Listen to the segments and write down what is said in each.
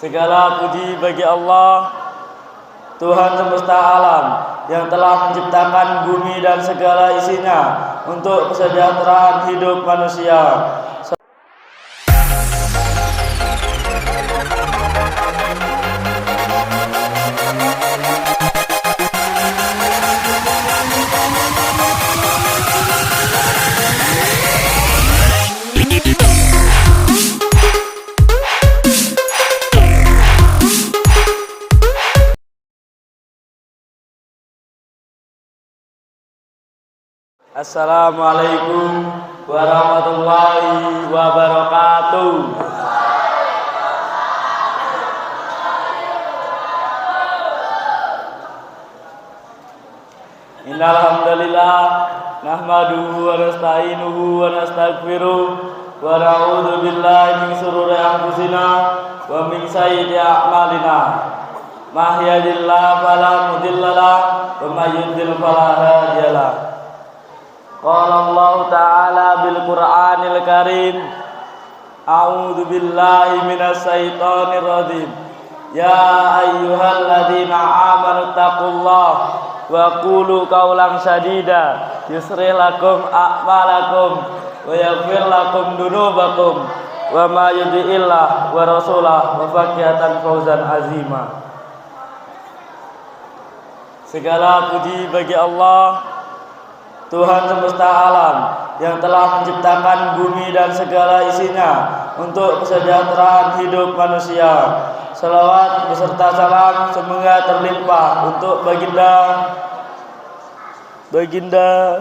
Segala puji bagi Allah, Tuhan semesta alam, yang telah menciptakan bumi dan segala isinya untuk kesejahteraan hidup manusia. Assalamualaikum warahmatullahi wabarakatuh. Innal hamdalillah nahmaduhu wa nasta'inuhu wa nastaghfiruh wa na'udzu billahi min shururi anfusina wa min sayyiati a'malina. May yahdihillahu fala mudilla lahu wa may yudlil fala hadiya lahu. Qala Allah Ta'ala bil Qur'anil Karim, a'udzu billahi minasy syaithanir rajim. Ya ayyuhalladzina amanu taqullaha wa qulu qawlan sadida yusrih lakum a'malakum wa yaghfir lakum dunubakum wa ma yuti'illah wa rasulah wa faqihatan fawzan azima. Segala puji bagi Allah, Tuhan semesta alam, yang telah menciptakan bumi dan segala isinya untuk kesejahteraan hidup manusia. Salawat beserta salam semoga terlimpah untuk baginda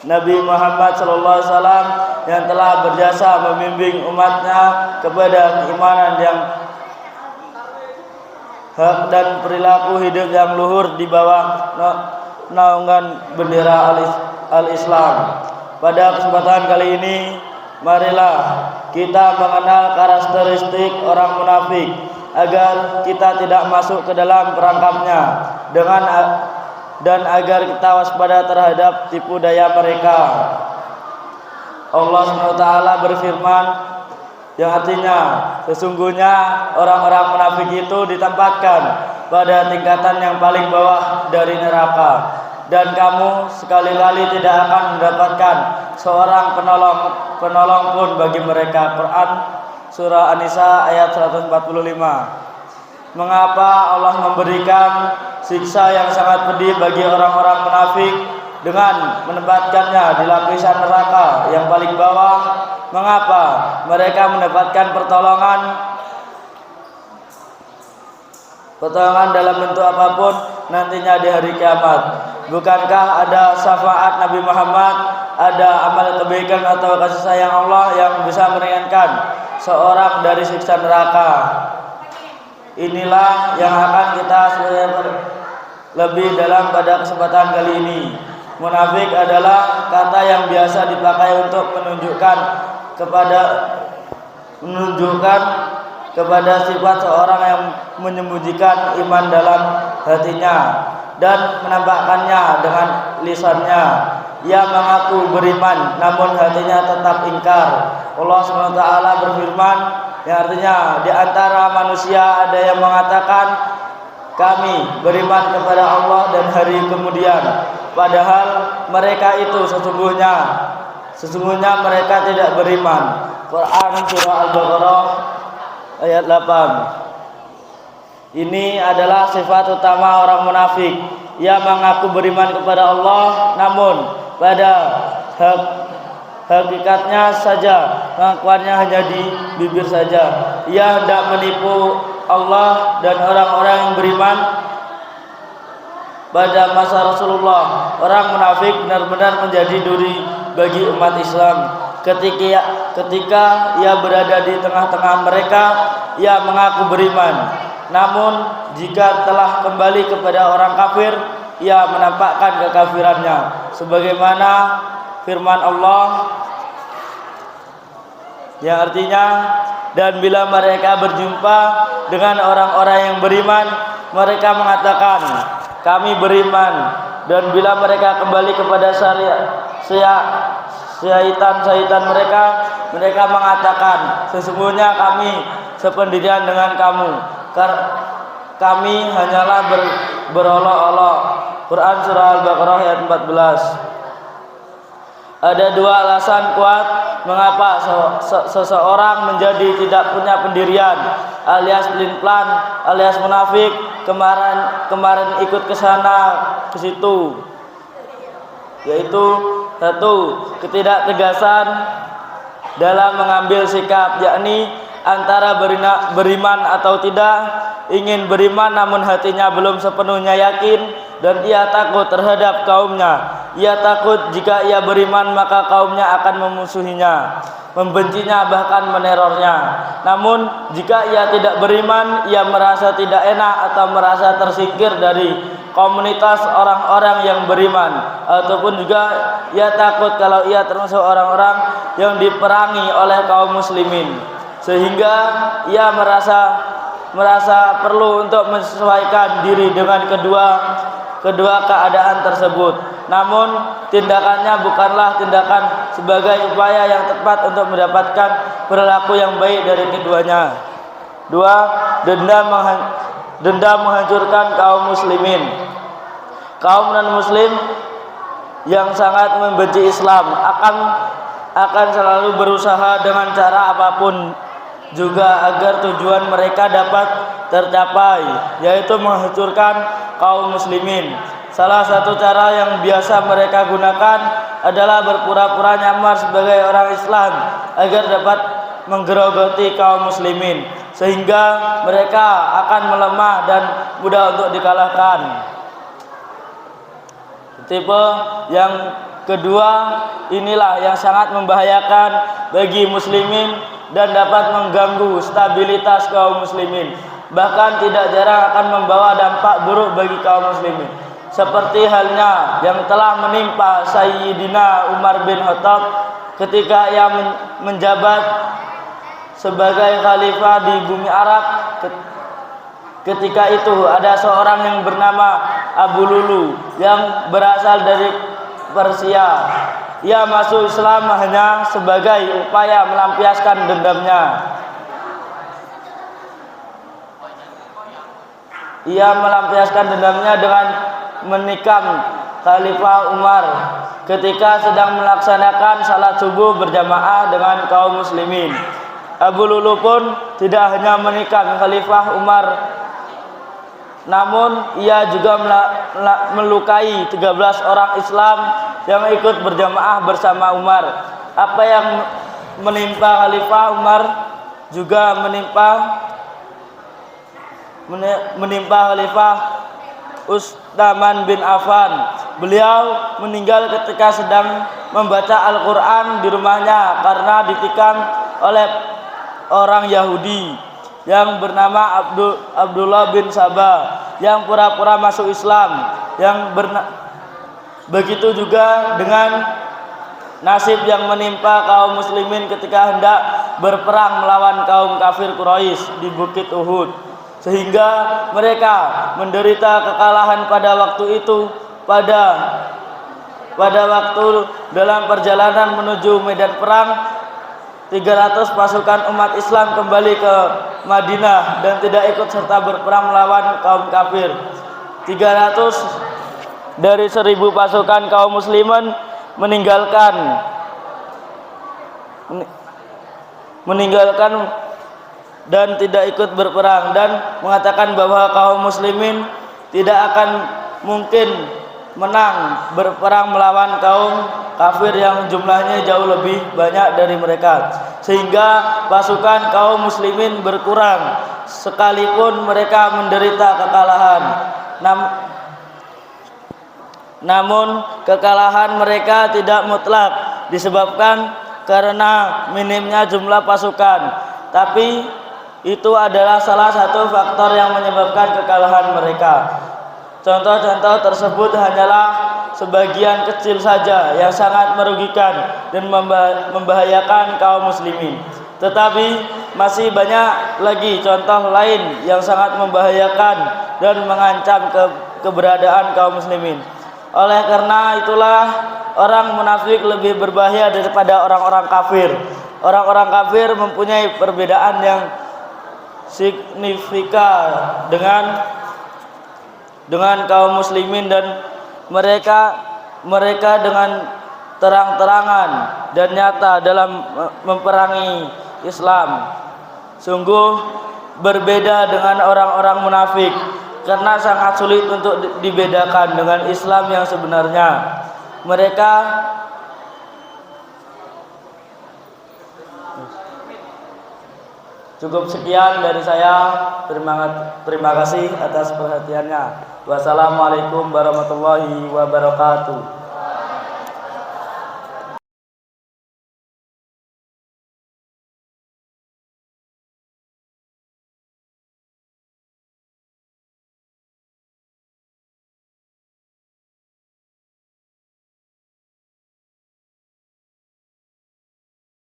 Nabi Muhammad SAW yang telah berjasa membimbing umatnya kepada keimanan yang hak dan perilaku hidup yang luhur di bawah naungan bendera al-Islam. Pada kesempatan kali ini, marilah kita mengenal karakteristik orang munafik agar kita tidak masuk ke dalam perangkapnya dan agar kita waspada terhadap tipu daya mereka. Allah SWT berfirman yang artinya, sesungguhnya orang-orang munafik itu ditempatkan pada tingkatan yang paling bawah dari neraka, dan kamu sekali-kali tidak akan mendapatkan seorang penolong pun bagi mereka. Quran Surah An-Nisa ayat 145. Mengapa Allah memberikan siksa yang sangat pedih bagi orang-orang munafik dengan menempatkannya di lapisan neraka yang paling bawah? Mengapa mereka mendapatkan pertolongan dalam bentuk apapun nantinya di hari kiamat? Bukankah ada syafaat Nabi Muhammad, ada amal kebaikan atau kasih sayang Allah yang bisa meringankan seorang dari siksa neraka? Inilah yang akan kita lebih dalam pada kesempatan kali ini. Munafik adalah kata yang biasa dipakai untuk menunjukkan kepada sifat seorang yang menyembunyikan iman dalam hatinya dan menampakkannya dengan lisannya. Ia mengaku beriman namun hatinya tetap ingkar. Allah SWT berfirman yang artinya, di antara manusia ada yang mengatakan kami beriman kepada Allah dan hari kemudian, padahal mereka itu sesungguhnya mereka tidak beriman. Quran Surah Al-Baqarah ayat 8. Ini adalah sifat utama orang munafik. Ia mengaku beriman kepada Allah, namun pada hakikatnya saja pengakuannya hanya di bibir saja. Ia hendak menipu Allah dan orang-orang yang beriman. Pada masa Rasulullah, orang munafik benar-benar menjadi duri bagi umat Islam. Ketika ia berada di tengah-tengah mereka, ia mengaku beriman. Namun jika telah kembali kepada orang kafir, ia menampakkan kekafirannya. Sebagaimana firman Allah yang artinya, dan bila mereka berjumpa dengan orang-orang yang beriman, mereka mengatakan kami beriman. Dan bila mereka kembali kepada syaitan mereka mengatakan sesungguhnya kami sependirian dengan kamu. Kami hanyalah berolok-olok. Quran surah Al-Baqarah ayat 14. Ada dua alasan kuat mengapa seseorang menjadi tidak punya pendirian, alias pelin-pelan, alias munafik, kemarin ikut ke sana ke situ. Yaitu satu, ketidaktegasan dalam mengambil sikap, yakni antara beriman atau tidak. Ingin beriman namun hatinya belum sepenuhnya yakin, dan ia takut terhadap kaumnya. Ia takut jika ia beriman maka kaumnya akan memusuhinya, membencinya, bahkan menerornya. Namun jika ia tidak beriman, ia merasa tidak enak atau merasa tersingkir dari komunitas orang-orang yang beriman, ataupun juga ia takut kalau ia termasuk orang-orang yang diperangi oleh kaum muslimin, sehingga ia merasa perlu untuk menyesuaikan diri dengan kedua keadaan tersebut. Namun tindakannya bukanlah tindakan sebagai upaya yang tepat untuk mendapatkan perilaku yang baik dari keduanya. Dua, dendam menghancurkan kaum muslimin. Kaum non-muslim yang sangat membenci Islam akan selalu berusaha dengan cara apapun juga agar tujuan mereka dapat tercapai, yaitu menghancurkan kaum muslimin. Salah satu cara yang biasa mereka gunakan adalah berpura-pura nyamar sebagai orang Islam agar dapat menggerogoti kaum muslimin, sehingga mereka akan melemah dan mudah untuk dikalahkan. Tipe yang kedua inilah yang sangat membahayakan bagi muslimin dan dapat mengganggu stabilitas kaum muslimin, bahkan tidak jarang akan membawa dampak buruk bagi kaum muslimin, seperti halnya yang telah menimpa Sayyidina Umar bin Khattab ketika ia menjabat sebagai khalifah di bumi Arab. Ketika itu ada seorang yang bernama Abu Lulu yang berasal dari Persia. Ia masuk Islam hanya sebagai upaya melampiaskan dendamnya. Ia melampiaskan dendamnya dengan menikam Khalifah Umar ketika sedang melaksanakan salat subuh berjamaah dengan kaum muslimin. Abu Lulu pun tidak hanya menikam Khalifah Umar, namun ia juga melukai 13 orang Islam yang ikut berjamaah bersama Umar. Apa yang menimpa Khalifah Umar juga menimpa Khalifah Utsman bin Affan. Beliau meninggal ketika sedang membaca Al-Quran di rumahnya karena ditikam oleh orang Yahudi yang bernama Abdullah bin Sabah yang pura-pura masuk Islam. Begitu juga dengan nasib yang menimpa kaum muslimin ketika hendak berperang melawan kaum kafir Quraisy di Bukit Uhud, sehingga mereka menderita kekalahan pada waktu itu. Pada waktu dalam perjalanan menuju medan perang, 300 pasukan umat Islam kembali ke Madinah dan tidak ikut serta berperang melawan kaum kafir. 300 dari 1000 pasukan kaum muslimin meninggalkan dan tidak ikut berperang, dan mengatakan bahwa kaum muslimin tidak akan mungkin menang berperang melawan kaum kafir yang jumlahnya jauh lebih banyak dari mereka, sehingga pasukan kaum muslimin berkurang sekalipun mereka menderita kekalahan. Namun kekalahan mereka tidak mutlak disebabkan karena minimnya jumlah pasukan, tapi itu adalah salah satu faktor yang menyebabkan kekalahan mereka. Contoh-contoh tersebut hanyalah sebagian kecil saja yang sangat merugikan dan membahayakan kaum muslimin. Tetapi masih banyak lagi contoh lain yang sangat membahayakan dan mengancam keberadaan kaum muslimin. Oleh karena itulah orang munafik lebih berbahaya daripada orang-orang kafir. Orang-orang kafir mempunyai perbedaan yang signifikan dengan kaum muslimin, dan mereka dengan terang-terangan dan nyata dalam memerangi Islam. Sungguh berbeda dengan orang-orang munafik, karena sangat sulit untuk dibedakan dengan Islam yang sebenarnya. Mereka cukup sekian dari saya. Terima kasih atas perhatiannya. Wassalamualaikum warahmatullahi wabarakatuh.